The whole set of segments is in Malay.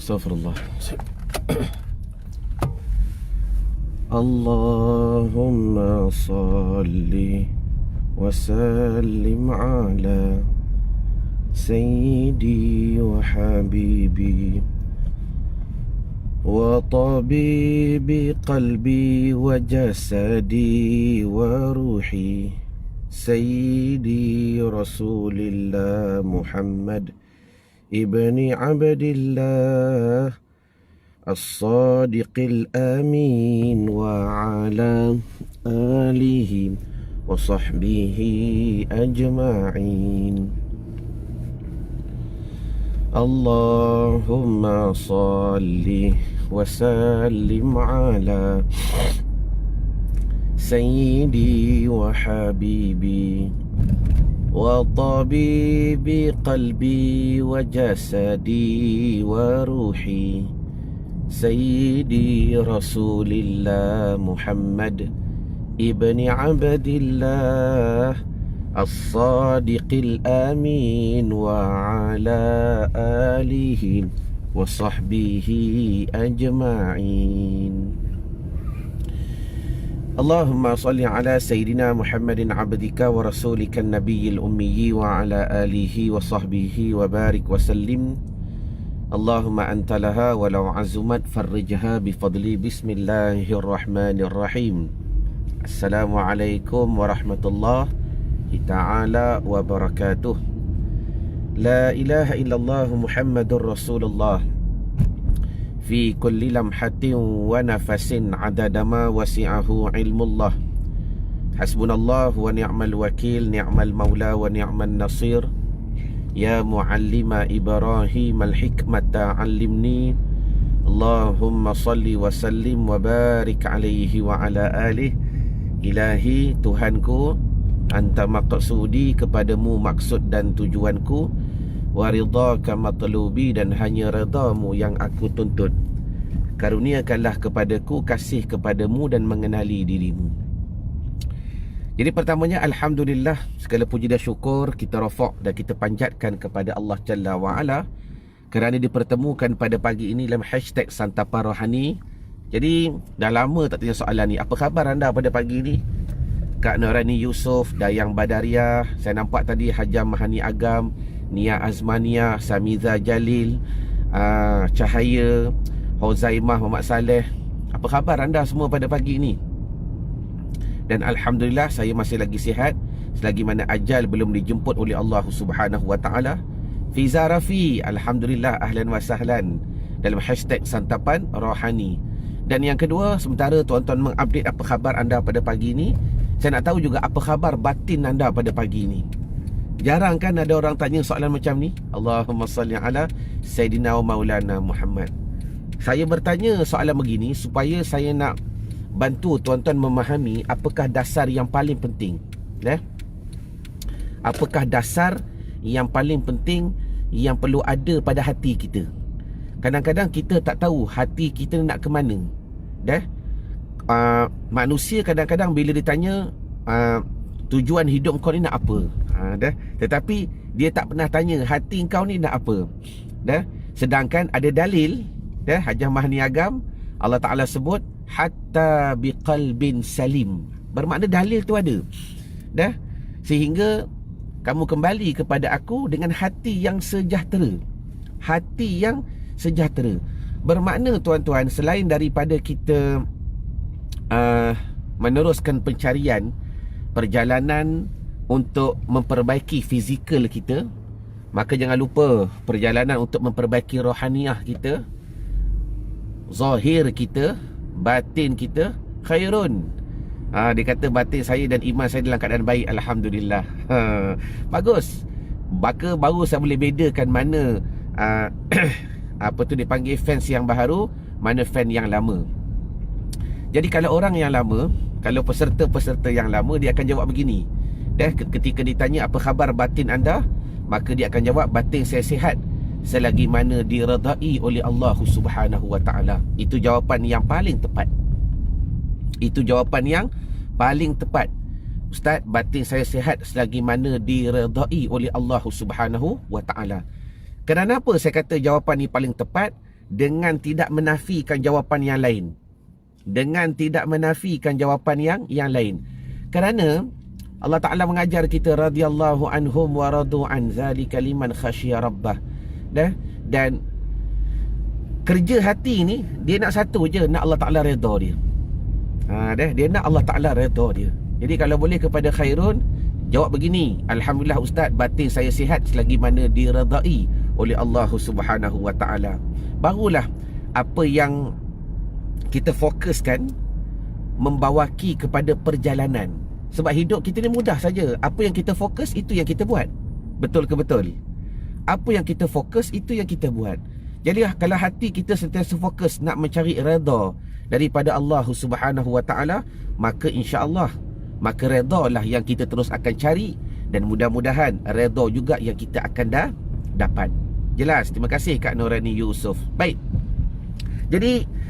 Astaghfirullah. Allahumma salli wa sallim ala sayyidi wa habibi wa tabibi qalbi wa jasadi wa ruhi sayyidi Rasulillah Muhammad ibni Abdillah as-sadiqil amin wa ala alihi wa sahbihi ajma'in. Allahumma salli wa sallim ala sayyidi wa habibi wa tabibi qalbi wa jasadi wa ruhi sayyidi Rasulillah Muhammad ibni Abdillah as-sadiqil amin wa ala alihi wa sahbihi ajma'in. Allahumma salli ala Sayyidina Muhammadin abdika wa rasulika nabiyil ummiyi wa ala alihi wa sahbihi wa barik wa sallim. Allahumma anta laha walau azumat farrijha bifadli. Bismillahirrahmanirrahim. Assalamualaikum warahmatullahi ta'ala wabarakatuh. La ilaha illallah Muhammadur Rasulullah fi kulli lamhatin wa nafasin adadama wasi'ahu ilmullah. Hasbunallah wa ni'mal wakil, ni'mal maula wa ni'man nasir. Ya muallima Ibrahim al-hikmata 'allimni. Allahumma salli wa sallim wa barik alaihi wa ala alihi. Ilahi, Tuhanku, anta maqsudi, kepadamu maksud dan tujuanku, wa ridhaka matlubi, dan hanya redamu yang aku tuntut. Karuniakanlah kepadaku kasih kepadamu dan mengenali dirimu. Jadi pertamanya, alhamdulillah, segala puji dan syukur kita rafak dan kita panjatkan kepada Allah Jalla wa'ala kerana dipertemukan pada pagi ini dalam hashtag Santapan Rohani. Jadi dah lama tak tanya soalan ni. Apa khabar anda pada pagi ini? Kak Nurani Yusof, Dayang Badariah, saya nampak tadi Hajam Mahani Agam, Nia Azmania, Samiza Jalil, Cahaya, Hozaimah Muhammad Saleh. Apa khabar anda semua pada pagi ini? Dan alhamdulillah saya masih lagi sihat selagi mana ajal belum dijemput oleh Allah Subhanahu wa taala. Fiza Rafi, alhamdulillah, ahlan wa sahlan dalam hashtag Santapan Rohani. Dan yang kedua, sementara tuan-tuan mengupdate apa khabar anda pada pagi ini, saya nak tahu juga apa khabar batin anda pada pagi ini. Jarang kan ada orang tanya soalan macam ni. Allahumma salli ala Sayyidina wa Maulana Muhammad. Saya bertanya soalan begini supaya saya nak bantu tuan-tuan memahami apakah dasar yang paling penting. Apakah dasar yang paling penting yang perlu ada pada hati kita. Kadang-kadang kita tak tahu hati kita nak ke mana. Manusia kadang-kadang bila ditanya tujuan hidup kau ni nak apa, tetapi dia tak pernah tanya hati kau ni nak apa. Sedangkan ada dalil, Hajah Mahni Agam, Allah Ta'ala sebut hatta biqalbin salim. Bermakna dalil tu ada, sehingga kamu kembali kepada aku dengan hati yang sejahtera. Hati yang sejahtera bermakna, tuan-tuan, selain daripada kita meneruskan pencarian, perjalanan untuk memperbaiki fizikal kita, maka jangan lupa perjalanan untuk memperbaiki rohaniah kita, zahir kita, batin kita. Khairun, dia kata batin saya dan iman saya dalam keadaan baik, alhamdulillah. Bagus. Maka baru saya boleh bedakan mana apa tu dipanggil fans yang baru, mana fan yang lama. Jadi kalau orang yang lama, kalau peserta-peserta yang lama, dia akan jawab begini. Ketika ditanya apa khabar batin anda, maka dia akan jawab, batin saya sihat selagi mana diredai oleh Allah Subhanahu wa taala. Itu jawapan yang paling tepat. Itu jawapan yang paling tepat. Ustaz, batin saya sihat selagi mana diredai oleh Allah Subhanahu wa taala. Kenapa saya kata jawapan ni paling tepat? dengan tidak menafikan jawapan yang lain. Dengan tidak menafikan jawapan yang lain. Kerana Allah Ta'ala mengajar kita radhiyallahu anhum wa radu an zalika liman khasyiya rabbah. Dan kerja hati ni dia nak satu je, nak Allah Ta'ala redha dia. Dia nak Allah Ta'ala redha dia. Jadi kalau boleh kepada Khairun jawab begini, alhamdulillah ustaz, batin saya sihat selagi mana diredai oleh Allah Subhanahu wa Ta'ala. Barulah apa yang kita fokuskan membawaki kepada perjalanan. Sebab hidup kita ni mudah saja. Apa yang kita fokus, itu yang kita buat. Betul ke betul? Apa yang kita fokus, itu yang kita buat. Jadi kalau hati kita sentiasa fokus nak mencari redha daripada Allah Subhanahu wa Ta'ala, maka insya-Allah, maka redha lah yang kita terus akan cari. Dan mudah-mudahan redha juga yang kita akan dapat. Jelas? Terima kasih Kak Nurani Yusof. Baik. Jadi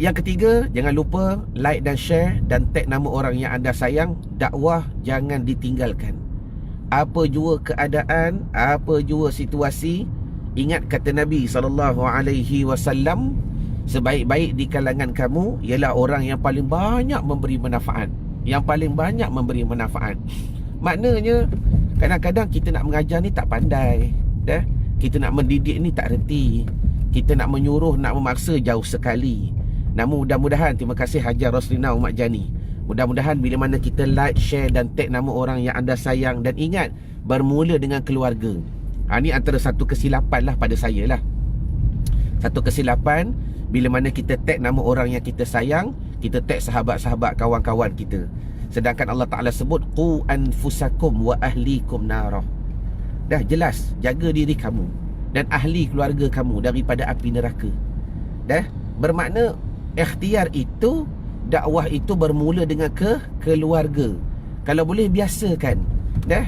yang ketiga, jangan lupa like dan share dan tag nama orang yang anda sayang. Dakwah jangan ditinggalkan. Apa jua keadaan, apa jua situasi, ingat kata Nabi SAW, sebaik-baik di kalangan kamu ialah orang yang paling banyak memberi manfaat. Yang paling banyak memberi manfaat. Maknanya kadang-kadang kita nak mengajar ni tak pandai, kita nak mendidik ni tak reti, kita nak menyuruh, nak memaksa jauh sekali. Namun mudah-mudahan, terima kasih Hajar Roslina Umat Jani, mudah-mudahan bila mana kita like, share dan tag nama orang yang anda sayang. Dan ingat, bermula dengan keluarga. Ini antara satu kesilapan lah pada saya lah. Satu kesilapan bila mana kita tag nama orang yang kita sayang, kita tag sahabat-sahabat, kawan-kawan kita. Sedangkan Allah Ta'ala sebut qu anfusakum wa ahlikum narah. Dah jelas, jaga diri kamu dan ahli keluarga kamu daripada api neraka. Bermakna ikhtiar itu, dakwah itu bermula dengan keluarga. Kalau boleh biasakan,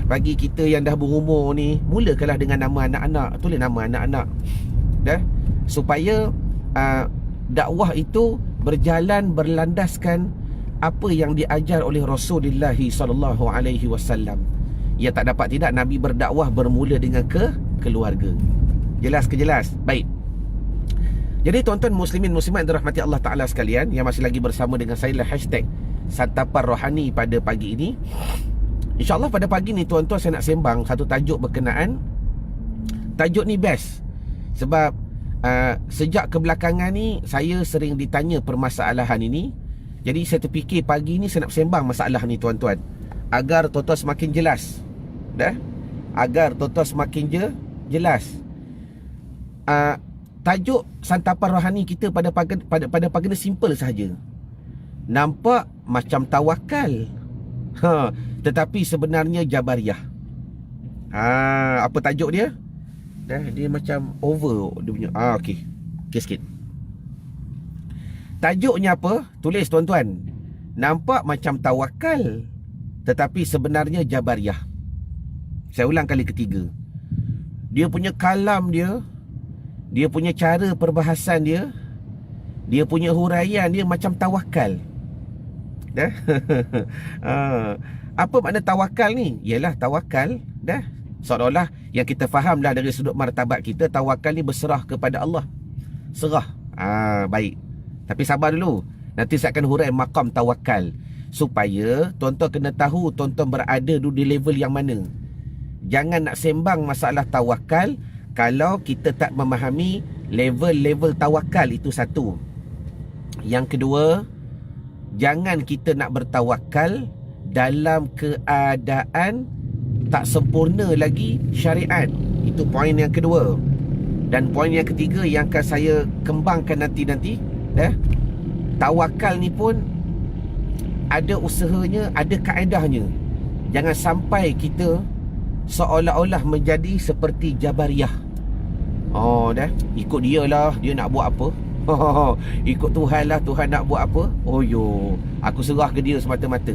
bagi kita yang dah berumur ni, mulakanlah dengan nama anak-anak. Tulis nama anak-anak, supaya dakwah itu berjalan berlandaskan apa yang diajar oleh Rasulullah SAW. Ya, tak dapat tidak, Nabi berdakwah bermula dengan keluarga. Jelas ke jelas? Baik. Jadi tuan-tuan muslimin muslimat dirahmati Allah Ta'ala sekalian, yang masih lagi bersama dengan saya lah hashtag Santapan Rohani pada pagi ini. InsyaAllah pada pagi ni tuan-tuan saya nak sembang satu tajuk berkenaan. Tajuk ni best sebab sejak kebelakangan ni saya sering ditanya permasalahan ini. Jadi saya terfikir pagi ni saya nak sembang masalah ni tuan-tuan, agar tuan-tuan semakin jelas. Agar tuan-tuan semakin jelas. Tajuk santapan rohani kita pada pagi ni simple sahaja. Nampak macam tawakal, tetapi sebenarnya jabariyah. Apa tajuk dia? Dia macam over dia punya. Okey sikit. Tajuknya apa? Tulis tuan-tuan. Nampak macam tawakal, tetapi sebenarnya jabariyah. Saya ulang kali ketiga. Dia punya kalam dia punya cara perbahasan dia punya huraian dia macam tawakal. Apa makna tawakal ni? Ialah tawakal, seolah-olah yang kita fahamlah dari sudut martabat kita, tawakal ni berserah kepada Allah. Serah. Baik. Tapi sabar dulu. Nanti saya akan hurai maqam tawakal, supaya tuan-tuan kena tahu tuan-tuan berada di level yang mana. Jangan nak sembang masalah tawakal kalau kita tak memahami level-level tawakal itu. Satu. Yang kedua, jangan kita nak bertawakal dalam keadaan tak sempurna lagi syariat. Itu poin yang kedua. Dan poin yang ketiga yang akan saya kembangkan nanti. Tawakal ni pun ada usahanya, ada kaedahnya. Jangan sampai kita seolah-olah menjadi seperti jabariyah. Ikut dia lah, dia nak buat apa. Ikut Tuhan lah, Tuhan nak buat apa. Aku serah ke dia semata-mata.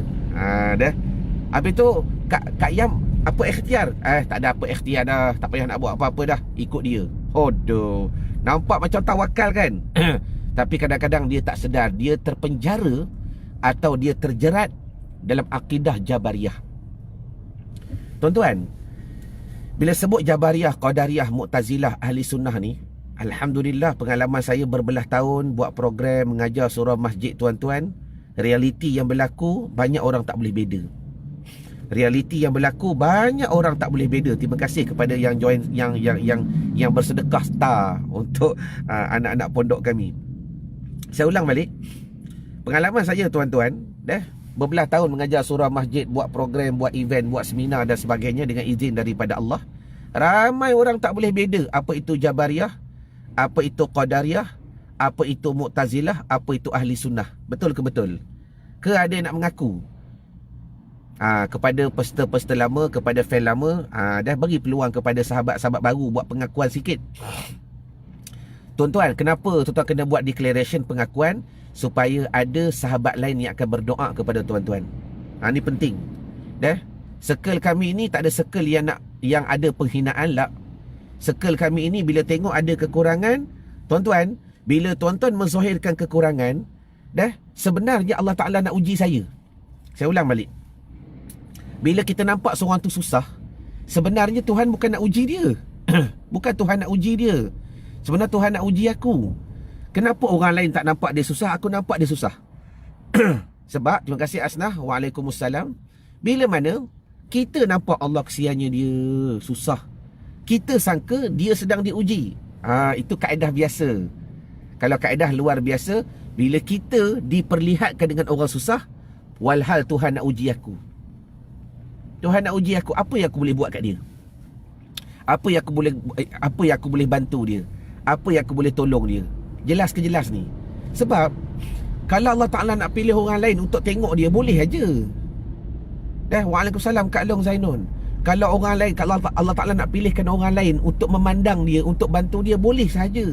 Habis tu Kak Yam, apa ikhtiar? Tak ada apa ikhtiar dah. Tak payah nak buat apa-apa dah. Ikut dia. Nampak macam tawakal kan? Tapi kadang-kadang dia tak sedar, dia terpenjara atau dia terjerat dalam akidah jabariyah. Tuan-tuan, bila sebut jabariyah, qadariyah, mu'tazilah, ahli sunnah ni, Alhamdulillah, pengalaman saya berbelah tahun buat program mengajar surah masjid tuan-tuan. Realiti yang berlaku, banyak orang tak boleh beda. Realiti yang berlaku, banyak orang tak boleh beda. Terima kasih kepada yang join, yang bersedekah star untuk anak-anak pondok kami. Saya ulang balik. Pengalaman saya tuan-tuan, berbelah tahun mengajar surah masjid, buat program, buat event, buat seminar dan sebagainya dengan izin daripada Allah. Ramai orang tak boleh beda apa itu Jabariyah, apa itu Qadariyah, apa itu Mu'tazilah, apa itu Ahli Sunnah. Betul ke betul? Ke ada yang nak mengaku? Kepada peserta-peserta lama, kepada fan lama, dah bagi peluang kepada sahabat-sahabat baru buat pengakuan sikit. Tuan-tuan, kenapa tuan-tuan kena buat declaration pengakuan? Supaya ada sahabat lain yang akan berdoa kepada tuan-tuan. Ini penting. Circle kami ini tak ada circle yang ada penghinaan lah. Circle kami ini bila tengok ada kekurangan, tuan-tuan, bila tuan-tuan menzahirkan kekurangan, sebenarnya Allah Ta'ala nak uji saya. Saya ulang balik. Bila kita nampak seorang tu susah, sebenarnya Tuhan bukan nak uji dia. Bukan Tuhan nak uji dia. Sebenarnya Tuhan nak uji aku. Kenapa orang lain tak nampak dia susah, aku nampak dia susah? Sebab, terima kasih Asnah, Waalaikumsalam. Bila mana kita nampak Allah kesiannya dia susah, kita sangka dia sedang diuji. Itu kaedah biasa. Kalau kaedah luar biasa, bila kita diperlihatkan dengan orang susah, walhal Tuhan nak uji aku. Tuhan nak uji aku, apa yang aku boleh buat kat dia? Apa yang aku boleh bantu dia? Apa yang aku boleh tolong dia? Jelas ke jelas ni? Sebab kalau Allah Ta'ala nak pilih orang lain untuk tengok dia, boleh aja. Waalaikumsalam Kak Long Zainun. Kalau orang lain, kalau Allah Ta'ala nak pilihkan orang lain untuk memandang dia, untuk bantu dia, boleh saja.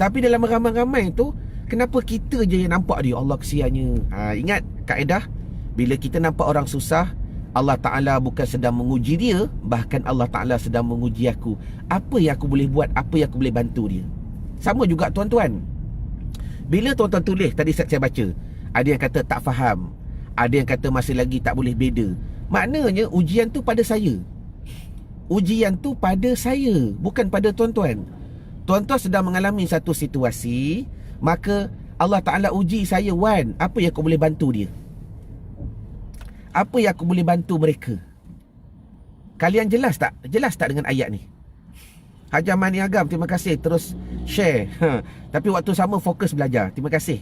Tapi dalam ramai-ramai tu, kenapa kita je yang nampak dia? Allah kesiannya. Ingat kaedah, bila kita nampak orang susah, Allah Ta'ala bukan sedang menguji dia, bahkan Allah Ta'ala sedang menguji aku. Apa yang aku boleh buat, apa yang aku boleh bantu dia. Sama juga tuan-tuan. Bila tuan-tuan tulis, tadi saya baca, ada yang kata tak faham, ada yang kata masih lagi tak boleh beda. Maknanya ujian tu pada saya. Ujian tu pada saya, bukan pada tuan-tuan. Tuan-tuan sedang mengalami satu situasi, maka Allah Ta'ala uji saya, Wan, apa yang aku boleh bantu dia? Apa yang aku boleh bantu mereka? Kalian jelas tak? Jelas tak dengan ayat ni? Hajar Mani Agam, terima kasih terus share. Tapi waktu sama fokus belajar. Terima kasih.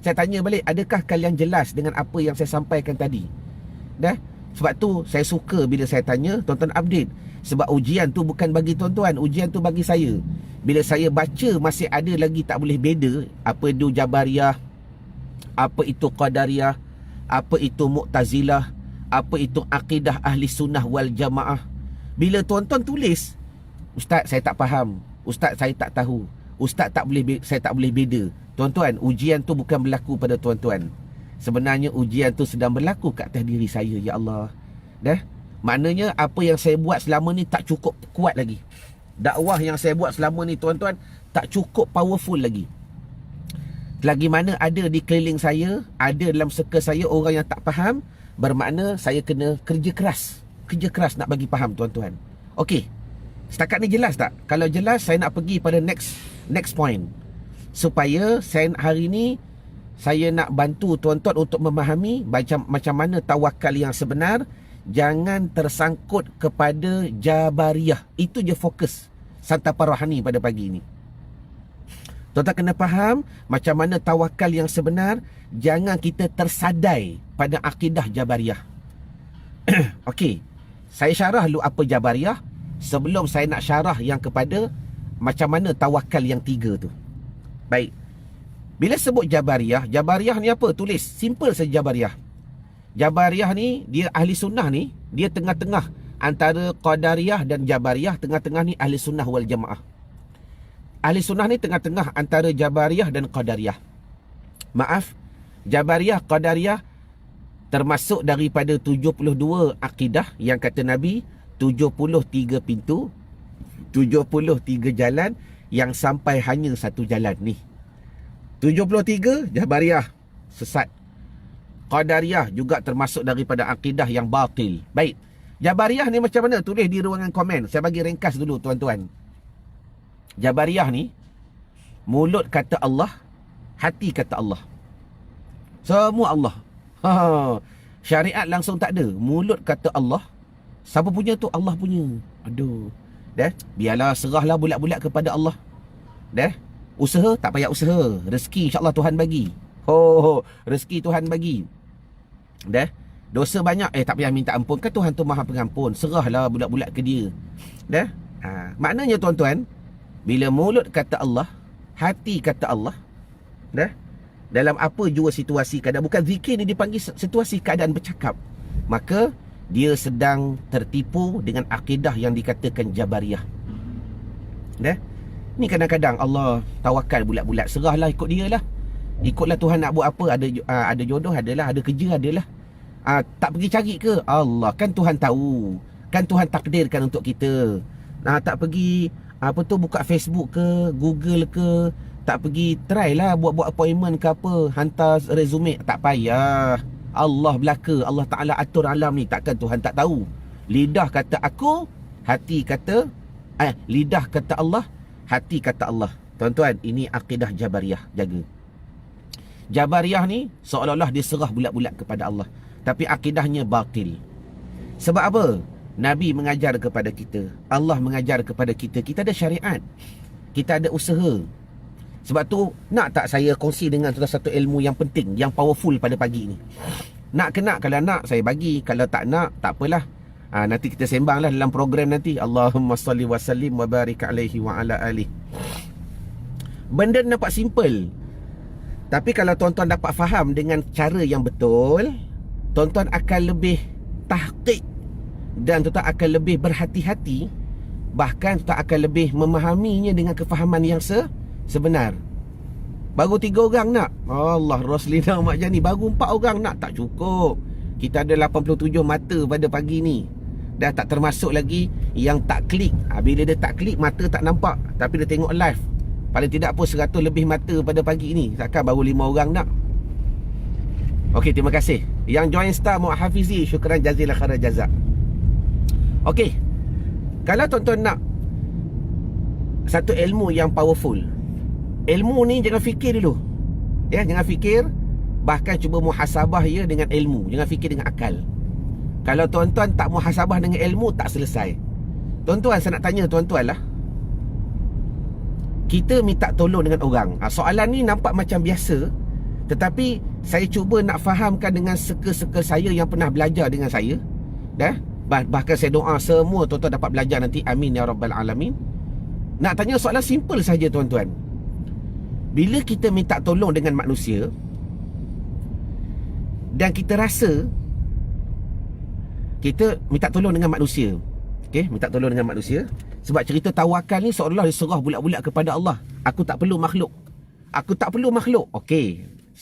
Saya tanya balik, adakah kalian jelas dengan apa yang saya sampaikan tadi? Sebab tu saya suka bila saya tanya, tuan-tuan update. Sebab ujian tu bukan bagi tuan-tuan, ujian tu bagi saya. Bila saya baca masih ada lagi tak boleh beda, apa itu Jabariyah, apa itu Qadariyah, apa itu Mu'tazilah, apa itu akidah Ahli Sunnah wal Jamaah. Bila tuan-tuan tulis, Ustaz saya tak faham, Ustaz saya tak tahu, Ustaz saya tak boleh beda. Tuan-tuan, ujian tu bukan berlaku pada tuan-tuan. Sebenarnya ujian tu sedang berlaku kat atas diri saya, ya Allah. Maknanya apa yang saya buat selama ni tak cukup kuat lagi. Dakwah yang saya buat selama ni tuan-tuan tak cukup powerful lagi. Lagi mana ada di keliling saya, ada dalam circle saya orang yang tak faham, bermakna saya kena kerja keras. Kerja keras nak bagi faham tuan-tuan. Okey. Setakat ni jelas tak? Kalau jelas, saya nak pergi pada next point. Supaya saya hari ni saya nak bantu tuan-tuan untuk memahami macam mana tawakal yang sebenar. Jangan tersangkut kepada Jabariyah. Itu je fokus santapan rohani pada pagi ni. Tuan-tuan kena faham macam mana tawakal yang sebenar. Jangan kita tersadai pada akidah Jabariyah. Okey, saya syarah dulu apa Jabariyah sebelum saya nak syarah yang kepada macam mana tawakal yang tiga tu. Baik. Bila sebut Jabariyah, Jabariyah ni apa? Tulis, simple saja Jabariyah. Jabariyah ni, dia Ahli Sunnah ni, dia tengah-tengah antara Qadariyah dan Jabariyah, tengah-tengah ni Ahli Sunnah wal Jamaah. Ahli Sunnah ni tengah-tengah antara Jabariyah dan Qadariyah. Maaf, Jabariyah, Qadariyah termasuk daripada 72 akidah yang kata Nabi, 73 pintu, 73 jalan yang sampai hanya satu jalan ni. 73 Jabariyah sesat. Qadariyah juga termasuk daripada akidah yang batil. Baik. Jabariyah ni macam mana? Tulis di ruangan komen. Saya bagi ringkas dulu tuan-tuan. Jabariyah ni Mulut kata Allah, hati kata Allah. Semua Allah. Syariat langsung tak ada. Mulut kata Allah. Siapa punya tu? Allah punya. Aduh. Biarlah serahlah bulat-bulat kepada Allah. Usaha tak payah usaha. Rezeki insya-Allah Tuhan bagi. Rezeki Tuhan bagi. Dosa banyak tak payah minta ampun. Kan Tuhan tu Maha Pengampun. Serahlah bulat-bulat ke dia. Maknanya tuan-tuan, bila mulut kata Allah, hati kata Allah, dalam apa jua situasi keadaan, bukan zikir ni dipanggil situasi keadaan bercakap, maka dia sedang tertipu dengan akidah yang dikatakan Jabariyah. Ni kadang-kadang Allah tawakal bulat-bulat, serahlah ikut dia lah. Ikutlah Tuhan nak buat apa. Ada jodoh adalah, ada kerja adalah. Tak pergi cari ke? Allah, kan Tuhan tahu. Kan Tuhan takdirkan untuk kita. Tak pergi buka Facebook ke, Google ke. Tak pergi try lah buat appointment ke apa, hantar resume. Tak payah. Allah belaka, Allah Ta'ala atur alam ni. Takkan Tuhan tak tahu? Lidah kata aku, hati kata lidah kata Allah, hati kata Allah. Tuan-tuan, ini akidah Jabariyah. Jaga. Jabariyah ni seolah-olah dia serah bulat-bulat kepada Allah, tapi akidahnya batil. Sebab apa? Nabi mengajar kepada kita, Allah mengajar kepada kita. Kita ada syariat, kita ada usaha. Sebab tu, nak tak saya kongsi dengan satu ilmu yang penting, yang powerful pada pagi ni? Nak ke nak? Kalau nak, saya bagi. Kalau tak nak, tak apalah. Nanti kita sembang lah dalam program nanti. Allahumma salli wa sallim wa barik alaihi wa ala alih. Benda nampak simple, tapi kalau tuan-tuan dapat faham dengan cara yang betul, tuan-tuan akan lebih tahqiq, dan tuan-tuan akan lebih berhati-hati. Bahkan tuan-tuan akan lebih memahaminya dengan kefahaman yang sebenar. Baru 3 orang nak, Allah, Roslina Mak Jani. Baru 4 orang nak, tak cukup. Kita ada 87 mata pada pagi ni. Dah tak termasuk lagi yang tak klik. Bila dia tak klik, mata tak nampak, tapi dia tengok live. Paling tidak pun 100 lebih mata pada pagi ni. Takkan baru 5 orang nak. Okey, terima kasih. Yang join star Muhammad Hafizi, syukran jazilah khairan jazak. Okey, kalau tuan-tuan nak satu ilmu yang powerful, ilmu ni jangan fikir dulu. Jangan fikir. Bahkan cuba muhasabah ia dengan ilmu. Jangan fikir dengan akal. Kalau tuan-tuan tak muhasabah dengan ilmu, tak selesai. Tuan-tuan, saya nak tanya tuan-tuan lah. Kita minta tolong dengan orang. Soalan ni nampak macam biasa, tetapi saya cuba nak fahamkan dengan seka-seka saya yang pernah belajar dengan saya. Bahkan saya doa semua tuan-tuan dapat belajar nanti. Amin ya Rabbal Alamin. Nak tanya soalan simple saja tuan-tuan. Bila kita minta tolong dengan manusia, dan kita rasa kita minta tolong dengan manusia, minta tolong dengan manusia, sebab cerita tawakal ni seolah-olah diserah bulat-bulat kepada Allah. Aku tak perlu makhluk. Aku tak perlu makhluk.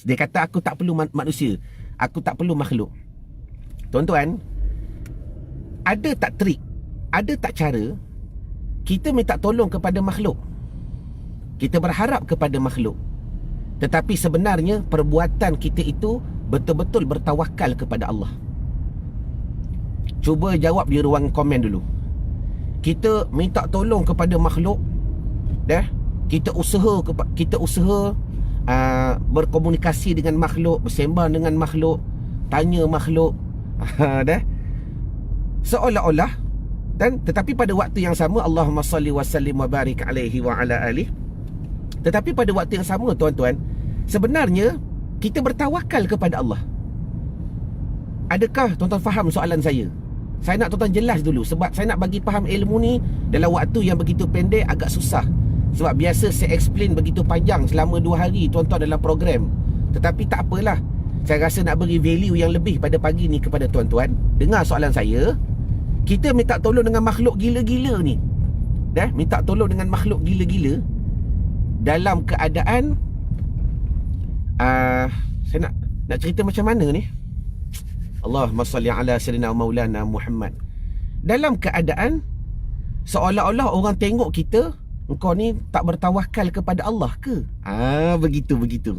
Dia kata aku tak perlu manusia. Aku tak perlu makhluk. Tuan-tuan, ada tak trik, ada tak cara kita minta tolong kepada makhluk? Kita berharap kepada makhluk, tetapi sebenarnya perbuatan kita itu betul-betul bertawakal kepada Allah. Cuba jawab di ruang komen dulu. Kita minta tolong kepada makhluk, kita usaha berkomunikasi dengan makhluk, bersembang dengan makhluk, tanya makhluk, seolah-olah. Dan tetapi pada waktu yang sama, Allahumma salli wa sallim wa barik alaihi wa ala alih. Tetapi pada waktu yang sama tuan-tuan, sebenarnya kita bertawakal kepada Allah. Adakah tuan-tuan faham soalan saya? Saya nak tuan-tuan jelas dulu, sebab saya nak bagi faham ilmu ni dalam waktu yang begitu pendek agak susah. Sebab biasa saya explain begitu panjang selama 2 hari tuan-tuan dalam program. Tetapi tak apalah, saya rasa nak beri value yang lebih pada pagi ni kepada tuan-tuan. Dengar soalan saya. Kita minta tolong dengan makhluk gila-gila ni, minta tolong dengan makhluk gila-gila dalam keadaan saya nak cerita macam mana ni? Allahumma salli ala sayyidina maulana Muhammad. Dalam keadaan seolah-olah orang tengok kita, engkau ni tak bertawakal kepada Allah ke? Begitu.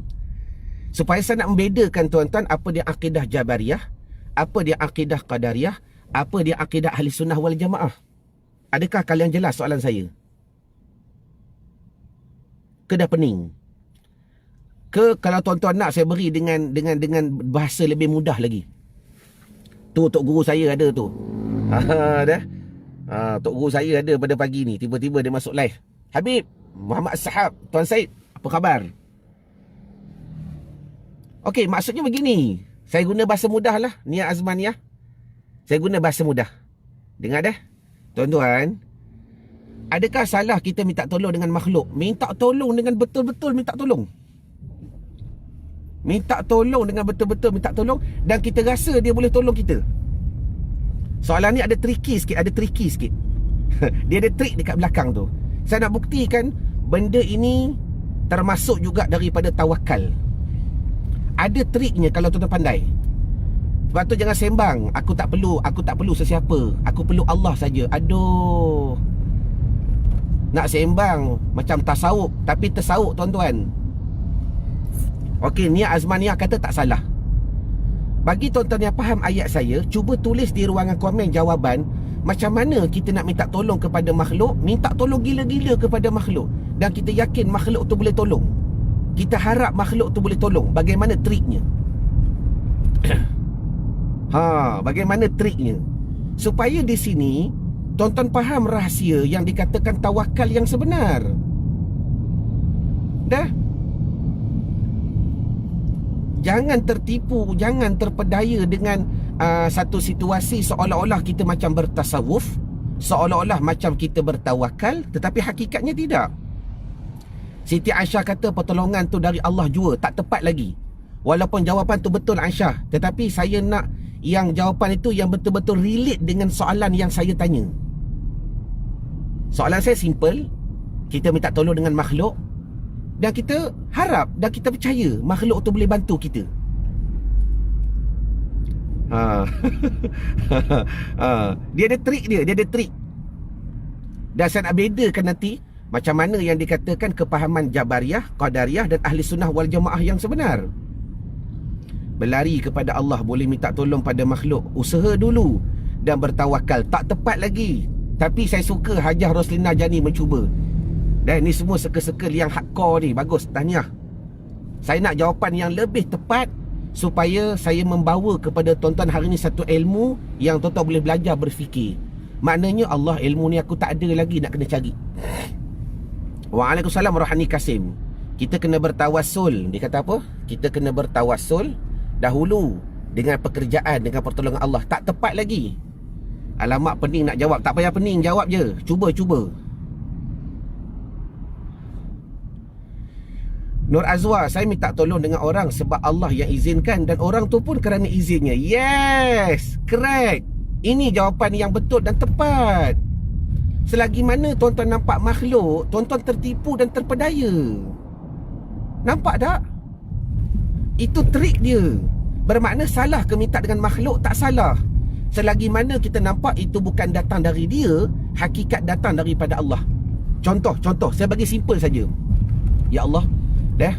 Supaya saya nak membedakan tuan-tuan, apa dia akidah Jabariyah, apa dia akidah Qadariyah, apa dia akidah Ahli Sunnah wal Jamaah. Adakah kalian jelas soalan saya? ke dah pening? Ke kalau tuan-tuan nak saya beri dengan bahasa lebih mudah lagi. Tu tok guru saya ada tu. Dah. Tok guru saya ada pada pagi ni, tiba-tiba dia masuk live. Habib, Muhammad Sahab, Tuan Said, apa khabar? Okey, maksudnya begini. Saya guna bahasa mudah lah, Nia Azmaniah. Saya guna bahasa mudah. Dengar dah. Tuan-tuan, adakah salah kita minta tolong dengan makhluk? Minta tolong dengan betul-betul minta tolong. Minta tolong dengan betul-betul minta tolong, dan kita rasa dia boleh tolong kita. Soalan ni ada tricky sikit, Dia ada trik dekat belakang tu. Saya nak buktikan benda ini termasuk juga daripada tawakal. Ada triknya kalau tuan-tuan pandai. Sebab tu jangan sembang, aku tak perlu sesiapa, aku perlu Allah saja. Aduh. Nak sembang macam tasawuf, tapi tersawuk tuan-tuan. Okey, Nia Azmaniah kata tak salah. Bagi tuan-tuan yang faham ayat saya, cuba tulis di ruangan komen jawapan macam mana kita nak minta tolong kepada makhluk, minta tolong gila-gila kepada makhluk, dan kita yakin makhluk tu boleh tolong. Kita harap makhluk tu boleh tolong. Bagaimana triknya? Bagaimana triknya? Supaya di sini tuan-tuan faham rahsia yang dikatakan tawakal yang sebenar. Dah? Jangan tertipu, jangan terpedaya dengan satu situasi seolah-olah kita macam bertasawuf, seolah-olah macam kita bertawakal, tetapi hakikatnya tidak. Siti Aisyah kata pertolongan tu dari Allah jua, tak tepat lagi. Walaupun jawapan tu betul Aisyah, tetapi saya nak yang jawapan itu yang betul-betul relate dengan soalan yang saya tanya. Soalan saya simple. Kita minta tolong dengan makhluk, dan kita harap dan kita percaya makhluk tu boleh bantu kita. Dia ada trik dia ada trik. Dan saya nak bedakan nanti macam mana yang dikatakan kepahaman Jabariyah, Qadariyah dan Ahli Sunnah wal Jamaah yang sebenar. Berlari kepada Allah, boleh minta tolong pada makhluk, usaha dulu dan bertawakal, tak tepat lagi. Tapi saya suka Hajah Roslina Jani mencuba. Dan ni semua seka-seka yang hardcore ni. Bagus, tahniah. Saya nak jawapan yang lebih tepat supaya saya membawa kepada tuan-tuan hari ni satu ilmu yang tuan-tuan boleh belajar berfikir. Maknanya Allah, ilmu ni aku tak ada lagi, nak kena cari. Waalaikumsalam Rohani Kasim. Kita kena bertawassul. Dia kata apa? Kita kena bertawassul dahulu dengan pekerjaan, dengan pertolongan Allah. Tak tepat lagi. Alamak, pening nak jawab. Tak payah pening, jawab je. Cuba. Nur Azwa, saya minta tolong dengan orang sebab Allah yang izinkan, dan orang tu pun kerana izinnya. Yes, correct. Ini jawapan yang betul dan tepat. Selagi mana tuan-tuan nampak makhluk, tuan-tuan tertipu dan terpedaya. Nampak tak? Itu trik dia. Bermakna salah ke minta dengan makhluk? Tak salah. Selagi mana kita nampak itu bukan datang dari dia, hakikat datang daripada Allah. Contoh, saya bagi simple saja. Ya Allah, dah,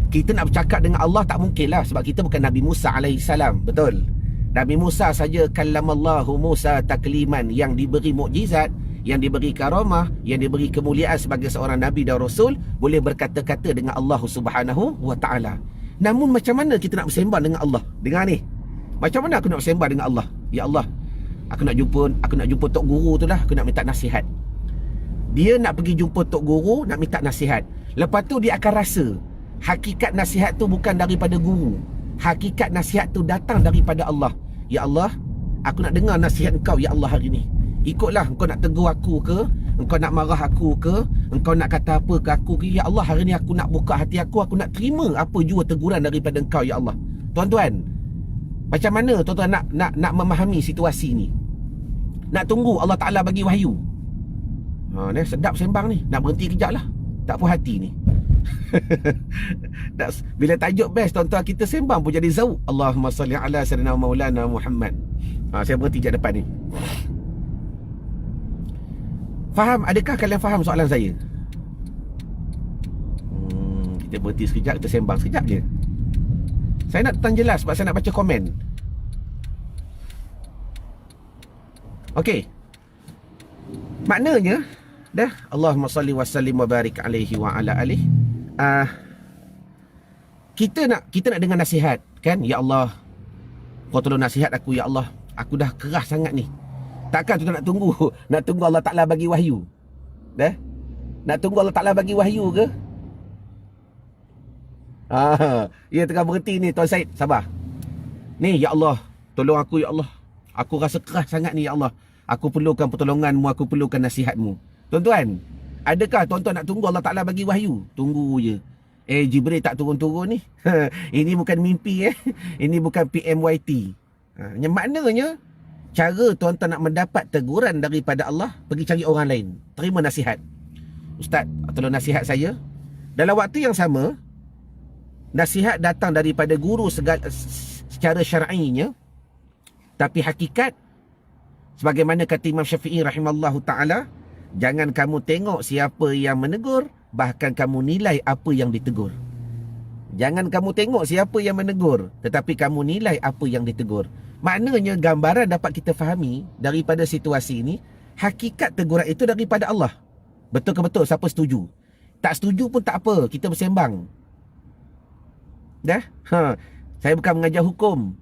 kita nak bercakap dengan Allah tak mungkin lah, sebab kita bukan Nabi Musa alaihissalam. Betul. Nabi Musa saja kallamallahu Musa takliman, yang diberi mukjizat, yang diberi karamah, yang diberi kemuliaan sebagai seorang Nabi dan Rasul, boleh berkata-kata dengan Allah Subhanahu wa ta'ala. Namun macam mana kita nak bersembang dengan Allah? Dengar ni, macam mana aku nak bersembang dengan Allah? Ya Allah, aku nak jumpa Tok Guru tu lah, aku nak minta nasihat. Dia nak pergi jumpa Tok Guru, nak minta nasihat. Lepas tu dia akan rasa hakikat nasihat tu bukan daripada guru. Hakikat nasihat tu datang daripada Allah. Ya Allah, aku nak dengar nasihat engkau ya Allah hari ni. Ikutlah, engkau nak tegur aku ke, engkau nak marah aku ke, engkau nak kata apa ke aku ke. Ya Allah, hari ni aku nak buka hati aku nak terima apa jua teguran daripada engkau ya Allah. Tuan-tuan, macam mana tuan-tuan nak memahami situasi ni? Nak tunggu Allah Ta'ala bagi wahyu. Ni sedap sembang ni. Nak berhenti kejap lah, tak puas hati ni. Bila tajuk best, tuan-tuan, kita sembang pun jadi zauq. Allahumma salli ala sayyidina maulana Muhammad. Saya berhenti kejap depan ni. Faham? Adakah kalian faham soalan saya? Kita berhenti sekejap, kita sembang sekejap je. Saya nak tanya jelas sebab saya nak baca komen. Okey. Maknanya Dah, Allahumma salli wa sallim wa barik alaihi wa ala alihi. Kita nak dengar nasihat kan? Ya Allah, kau tolong nasihat aku ya Allah. Aku dah keras sangat ni. Takkan kita nak tunggu Allah Ta'ala bagi wahyu? Dah? Nak tunggu Allah Ta'ala bagi wahyu ke? Ya tengah berhenti ni Tuan Syed, sabar. Ni ya Allah, tolong aku ya Allah. Aku rasa keras sangat ni ya Allah. Aku perlukan pertolonganmu, aku perlukan nasihatmu. Tuan-tuan, adakah tuan-tuan nak tunggu Allah Ta'ala bagi wahyu? Tunggu je. Jibril tak turun-turun ni. Ini bukan mimpi Ini bukan PMYT. Yang maknanya, cara tuan-tuan nak mendapat teguran daripada Allah, pergi cari orang lain. Terima nasihat. Ustaz, tolong nasihat saya. Dalam waktu yang sama, nasihat datang daripada guru secara syar'inya. Tapi hakikat, sebagaimana kata Imam Syafi'i rahimallahu ta'ala, jangan kamu tengok siapa yang menegur, bahkan kamu nilai apa yang ditegur. Jangan kamu tengok siapa yang menegur, tetapi kamu nilai apa yang ditegur. Maknanya gambaran dapat kita fahami daripada situasi ini, hakikat teguran itu daripada Allah. Betul ke betul? Siapa setuju? Tak setuju pun tak apa, kita bersembang. Dah? Saya bukan mengajar hukum.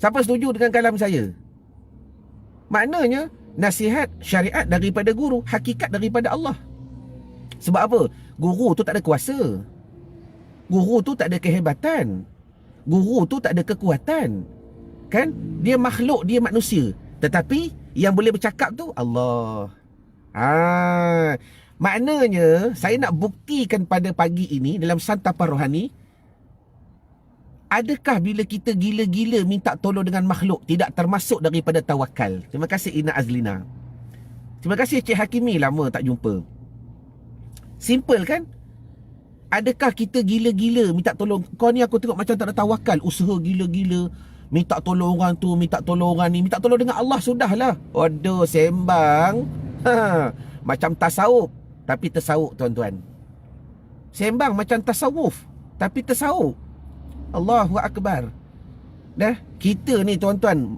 Siapa setuju dengan kalam saya? Maknanya nasihat syariat daripada guru, hakikat daripada Allah. Sebab apa? Guru tu tak ada kuasa. Guru tu tak ada kehebatan. Guru tu tak ada kekuatan. Kan? Dia makhluk, dia manusia. Tetapi yang boleh bercakap tu Allah. Maknanya saya nak buktikan pada pagi ini dalam santapan rohani, adakah bila kita gila-gila minta tolong dengan makhluk tidak termasuk daripada tawakal? Terima kasih Ina Azlina. Terima kasih Cik Hakimi, lama tak jumpa. Simple kan? Adakah kita gila-gila minta tolong? Kau ni aku tengok macam tak ada tawakal. Usaha gila-gila, minta tolong orang tu, minta tolong orang ni. Minta tolong dengan Allah sudahlah. Aduh, sembang. Macam tasawuf, tapi tersawuf tuan-tuan. Sembang macam tasawuf, tapi tersawuf. Allahu Akbar. Dah, kita ni tuan-tuan,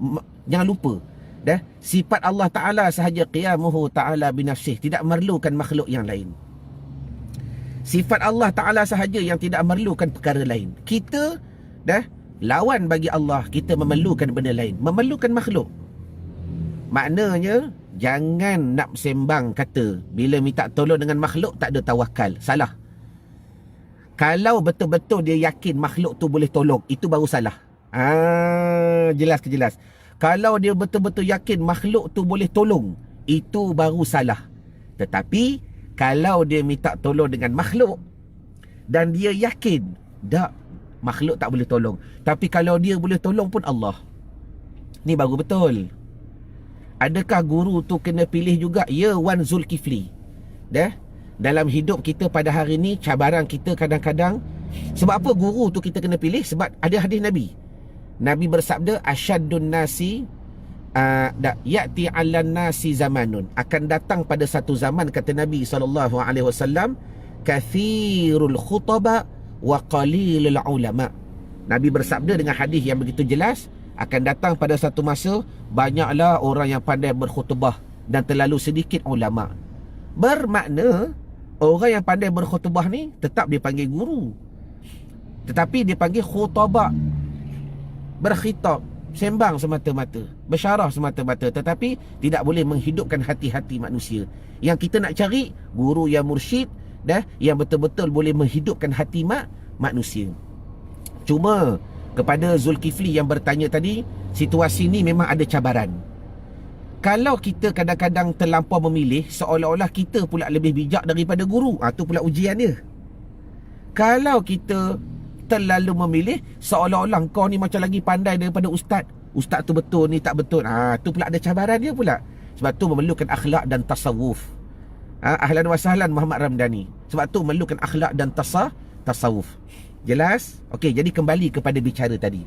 jangan lupa. Dah, sifat Allah Ta'ala sahaja, qiyamuhu ta'ala binafsih, tidak memerlukan makhluk yang lain. Sifat Allah Ta'ala sahaja yang tidak memerlukan perkara lain. Kita, dah, lawan bagi Allah, kita memerlukan benda lain, memerlukan makhluk. Maknanya, jangan nak sembang kata, bila minta tolong dengan makhluk tak ada tawakal. Salah. Kalau betul-betul dia yakin makhluk tu boleh tolong, itu baru salah. Jelas ke jelas? Kalau dia betul-betul yakin makhluk tu boleh tolong, itu baru salah. Tetapi kalau dia minta tolong dengan makhluk dan dia yakin tak, makhluk tak boleh tolong, tapi kalau dia boleh tolong pun Allah, ni baru betul. Adakah guru tu kena pilih juga? Ya, Wan Zulkifli. Dah? Dalam hidup kita pada hari ni, cabaran kita kadang-kadang, sebab apa guru tu kita kena pilih? Sebab ada hadis Nabi. Nabi bersabda, asyaddun nasi ya'ti 'alan nasi zamanun, akan datang pada satu zaman, kata Nabi SAW, kathirul khutaba wa qalilul ulama. Nabi bersabda dengan hadis yang begitu jelas, akan datang pada satu masa, banyaklah orang yang pandai berkhutbah dan terlalu sedikit ulama. Bermakna orang yang pandai berkhutbah ni tetap dipanggil guru, tetapi dipanggil khutbah, berkhitab, sembang semata-mata, bersyarah semata-mata, tetapi tidak boleh menghidupkan hati-hati manusia. Yang kita nak cari guru yang mursyid, dah, yang betul-betul boleh menghidupkan hati manusia. Cuma kepada Zulkifli yang bertanya tadi, situasi ni memang ada cabaran. Kalau kita kadang-kadang terlampau memilih, seolah-olah kita pula lebih bijak daripada guru. Itu pula ujian dia. Kalau kita terlalu memilih, seolah-olah kau ni macam lagi pandai daripada ustaz. Ustaz tu betul, ni tak betul. Tu pula ada cabaran dia pula. Sebab tu memerlukan akhlak dan tasawuf. Ahlan wa sahlan Muhammad Ramdhani. Sebab tu memerlukan akhlak dan tasawuf. Jelas? Okey, jadi kembali kepada bicara tadi.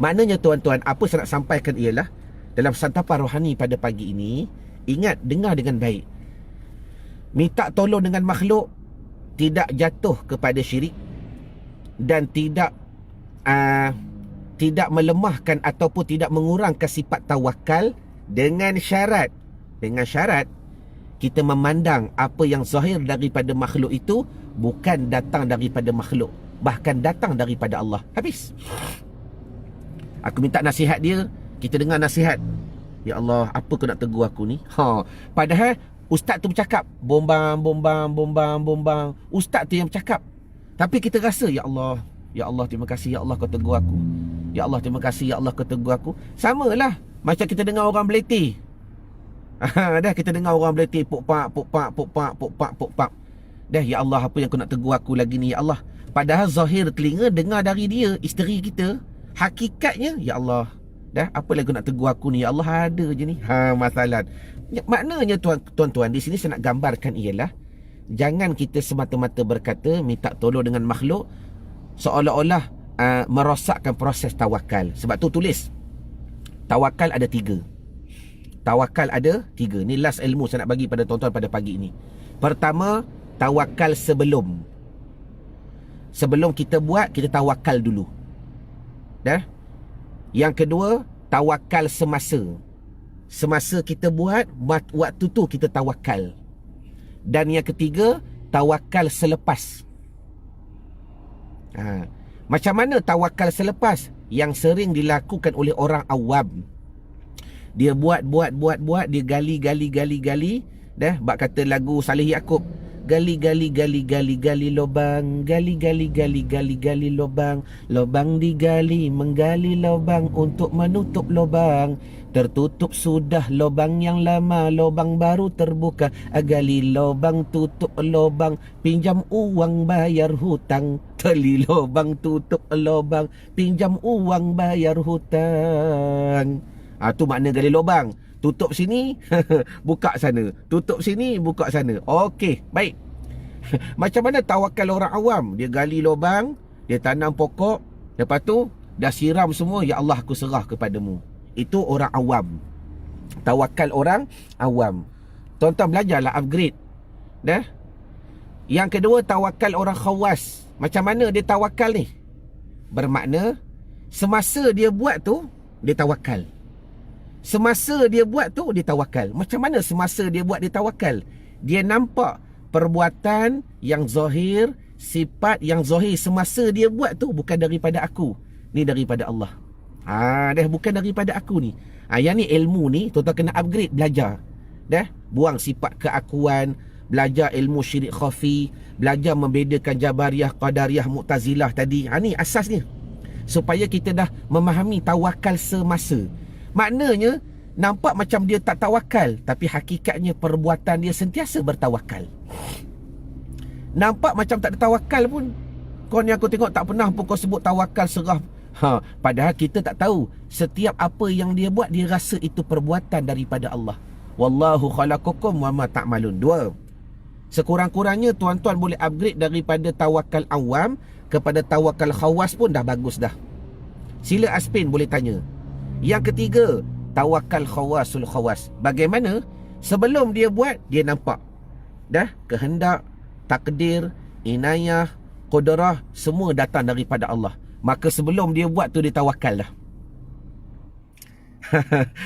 Maknanya tuan-tuan, apa saya nak sampaikan ialah, dalam santapan rohani pada pagi ini, ingat, dengar dengan baik. Minta tolong dengan makhluk tidak jatuh kepada syirik, dan tidak melemahkan ataupun tidak mengurangkan sifat tawakal, dengan syarat Dengan syarat kita memandang apa yang zahir daripada makhluk itu bukan datang daripada makhluk, bahkan datang daripada Allah. Habis. Aku minta nasihat dia, kita dengar nasihat. Ya Allah, apa kau nak tegur aku ni? Padahal ustaz tu bercakap bombang. Ustaz tu yang bercakap. Tapi kita rasa, ya Allah terima kasih, ya Allah kau tegur aku. Ya Allah terima kasih, ya Allah kau tegur aku. Samalah macam kita dengar orang beletih. Dah kita dengar orang beletih pok pak. Dah, ya Allah apa yang kau nak tegur aku lagi ni, ya Allah. Padahal zahir telinga dengar dari dia, isteri kita. Hakikatnya, ya Allah, dah apa lagi kau nak tegur aku ni, ya Allah, ada je ni. Masalah. Maknanya tuan-tuan, di sini saya nak gambarkan ialah jangan kita semata-mata berkata minta tolong dengan makhluk seolah-olah merosakkan proses tawakal. Sebab tu tulis tawakal ada 3. Tawakal ada 3. Ni last ilmu saya nak bagi pada tuan-tuan pada pagi ini. Pertama, tawakal sebelum kita buat, kita tawakal dulu. Dah? Yang kedua, tawakal semasa. Semasa kita buat, waktu tu kita tawakal. Dan yang ketiga, tawakal selepas. Macam mana tawakal selepas? Yang sering dilakukan oleh orang awam. Dia buat, dia gali. Dah, bak kata lagu Saleh Yaakob. Gali lubang, gali lubang. Lubang digali, menggali lubang untuk menutup lubang. Tertutup sudah lubang yang lama, lubang baru terbuka. Gali lubang, tutup lubang, pinjam uang bayar hutang. Teli lubang, tutup lubang, pinjam uang bayar hutang. Tu makna gali lubang. Tutup sini, buka sana. Tutup sini, buka sana. Okey, baik. Macam mana tawakal orang awam? Dia gali lubang, dia tanam pokok, lepas tu dah siram semua, ya Allah aku serah kepadamu. Itu orang awam. Tawakal orang awam. Tuan-tuan belajarlah upgrade. Dah? Yang kedua, tawakal orang khawas. Macam mana dia tawakal ni? Bermakna semasa dia buat tu, dia tawakal. Semasa dia buat tu, dia tawakal. Macam mana semasa dia buat, dia tawakal? Dia nampak perbuatan yang zahir, sifat yang zahir semasa dia buat tu bukan daripada aku. Ni daripada Allah. Dah bukan daripada aku ni. Yang ni ilmu ni, tuan-tuan kena upgrade, belajar. Dah, buang sifat keakuan, belajar ilmu syirik khafi, belajar membedakan Jabariyah, Qadariyah, Mu'tazilah tadi. Ni asasnya. Supaya kita dah memahami tawakal semasa. Maknanya nampak macam dia tak tawakal, tapi hakikatnya perbuatan dia sentiasa bertawakal. Nampak macam tak ada tawakal pun, kau ni aku tengok tak pernah pun kau sebut tawakal, serah. Padahal kita tak tahu setiap apa yang dia buat, dia rasa itu perbuatan daripada Allah. Wallahu khalaqakum wa ma ta'malun. 2. Sekurang-kurangnya tuan-tuan boleh upgrade daripada tawakal awam kepada tawakal khawas pun dah bagus dah. Sila Aspin boleh tanya. Yang ketiga, tawakal khawasul khawas. Bagaimana? Sebelum dia buat, dia nampak. Dah, kehendak, takdir, inayah, qudrah, semua datang daripada Allah. Maka sebelum dia buat tu, dia tawakal dah.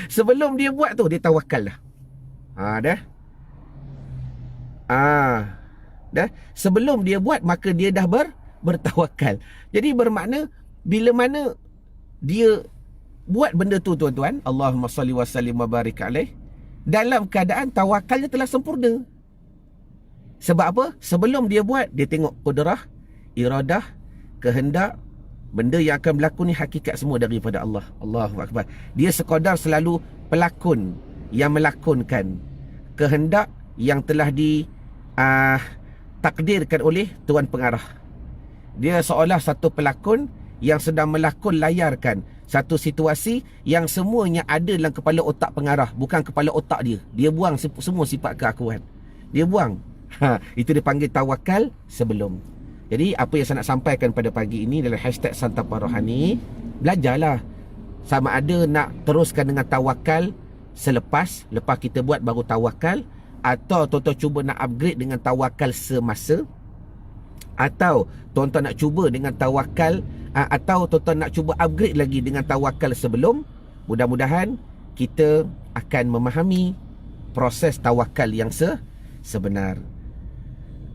Sebelum dia buat tu, dia tawakal dah. Dah. Dah. Sebelum dia buat, maka dia dah bertawakal. Jadi bermakna, bila mana dia buat benda tu tuan-tuan, Allahumma salli wa sallim wa barik alaih, dalam keadaan tawakalnya telah sempurna. Sebab apa? Sebelum dia buat, dia tengok qudrah, iradah, kehendak, benda yang akan berlaku ni hakikat semua daripada Allah. Allahu Akbar. Dia sekadar selalu pelakon yang melakonkan kehendak yang telah takdirkan oleh Tuan Pengarah. Dia seolah satu pelakon yang sedang melakon layarkan satu situasi yang semuanya ada dalam kepala otak pengarah, bukan kepala otak dia. Dia buang semua sifat keakuan. Dia buang. Itu dipanggil tawakal sebelum. Jadi apa yang saya nak sampaikan pada pagi ini dalam hashtag Santapan Rohani, belajarlah sama ada nak teruskan dengan tawakal lepas kita buat baru tawakal, atau tuan-tuan cuba nak upgrade dengan tawakal semasa, atau tuan-tuan nak cuba dengan tawakal, atau tuan-tuan nak cuba upgrade lagi dengan tawakal sebelum. Mudah-mudahan kita akan memahami proses tawakal yang sebenar.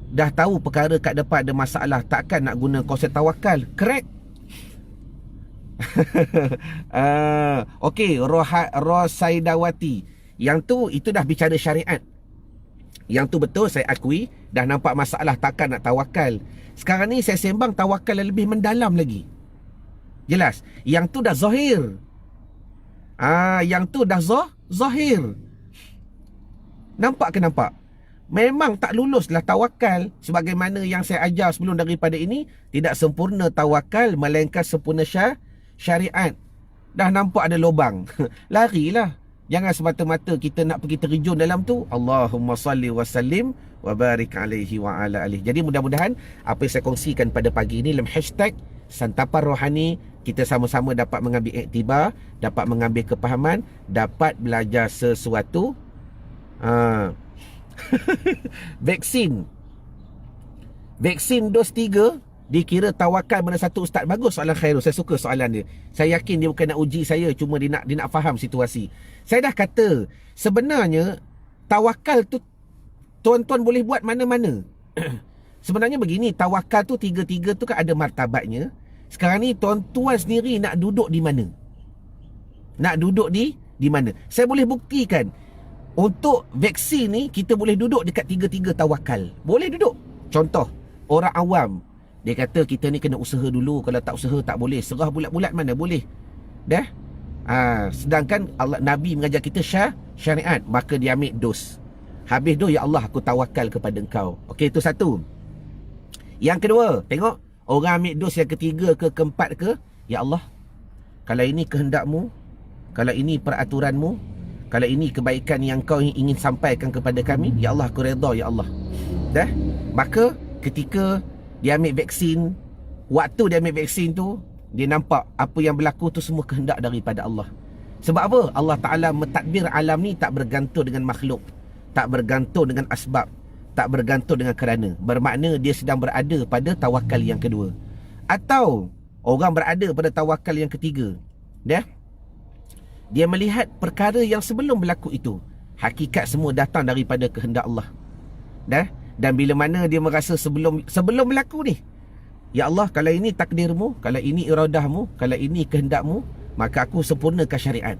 Dah tahu perkara kat depan ada masalah, takkan nak guna konsep tawakal. Correct. Okey, Rosaidawati. Yang tu, itu dah bicara syariat. Yang tu betul, saya akui. Dah nampak masalah, takkan nak tawakal. Sekarang ni saya sembang tawakal yang lebih mendalam lagi. Jelas? Yang tu dah zahir. Yang tu dah zahir. Nampak ke nampak? Memang tak luluslah tawakal. Sebagaimana yang saya ajar sebelum daripada ini, tidak sempurna tawakal, melainkan sempurna syariat. Dah nampak ada lubang. Larilah. Jangan semata-mata kita nak pergi terjun dalam tu. Allahumma salli wa sallim wa barik alaihi wa ala alihi. Jadi mudah-mudahan apa yang saya kongsikan pada pagi ini dalam hashtag Santapan Rohani, kita sama-sama dapat mengambil iktibar, dapat mengambil kepahaman, dapat belajar sesuatu. Vaksin dos 3 dikira tawakal mana satu? Ustaz, bagus soalan Khairul. Saya suka soalan dia. Saya yakin dia bukan nak uji saya, cuma dia nak faham situasi. Saya dah kata, sebenarnya tawakal tu tuan-tuan boleh buat mana-mana. Sebenarnya begini, tawakal tu tiga-tiga tu kan ada martabatnya. Sekarang ni tuan-tuan sendiri nak duduk di mana? Nak duduk di mana? Saya boleh buktikan. Untuk vaksin ni, kita boleh duduk dekat tiga-tiga tawakal. Boleh duduk. Contoh, orang awam, dia kata kita ni kena usaha dulu. Kalau tak usaha tak boleh. Serah bulat-bulat mana boleh. Dah? Sedangkan Allah, Nabi mengajar kita syariat. Maka dia ambil dos. Habis dos, ya Allah, aku tawakal kepada engkau. Okey, itu satu. Yang kedua, tengok. Orang ambil dos yang ketiga ke keempat ke, ya Allah, kalau ini kehendakmu, kalau ini peraturanmu, kalau ini kebaikan yang kau ingin sampaikan kepada kami, ya Allah, aku redha, ya Allah. Dah? Maka ketika dia ambil vaksin, waktu dia ambil vaksin tu, dia nampak apa yang berlaku tu semua kehendak daripada Allah. Sebab apa? Allah Ta'ala mentadbir alam ni tak bergantung dengan makhluk, tak bergantung dengan asbab, tak bergantung dengan kerana. Bermakna dia sedang berada pada tawakal yang kedua. Atau orang berada pada tawakal yang ketiga. Dah? Dia melihat perkara yang sebelum berlaku itu, hakikat semua datang daripada kehendak Allah. Dah? Dan bila mana dia merasa sebelum berlaku ni, ya Allah, kalau ini takdirmu, kalau ini iradahmu, kalau ini kehendakmu, maka aku sempurnakan syariat.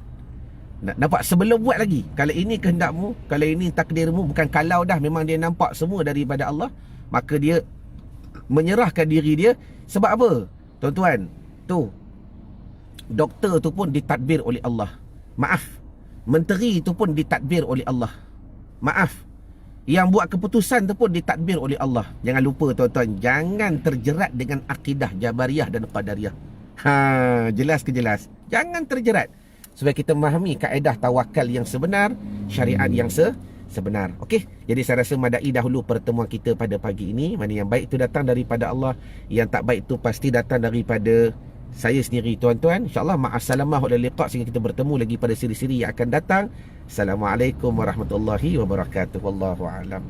Nampak? Sebelum buat lagi, kalau ini kehendakmu, kalau ini takdirmu, bukan kalau dah, memang dia nampak semua daripada Allah. Maka dia menyerahkan diri dia. Sebab apa? Tuan-tuan, tu doktor tu pun ditadbir oleh Allah. Maaf, menteri tu pun ditadbir oleh Allah. Maaf, yang buat keputusan tu pun ditadbir oleh Allah. Jangan lupa tuan-tuan, jangan terjerat dengan akidah Jabariyah dan Qadariyah. Jelas ke jelas? Jangan terjerat. Supaya kita memahami kaedah tawakal yang sebenar, syariat yang sebenar. Okey, jadi saya rasa madai dahulu pertemuan kita pada pagi ini. Mana yang baik itu datang daripada Allah, yang tak baik itu pasti datang daripada saya sendiri, tuan-tuan. InsyaAllah ma'assalamah wa liqa' sehingga kita bertemu lagi pada siri-siri yang akan datang. Assalamualaikum warahmatullahi wabarakatuh. Wallahu a'lam.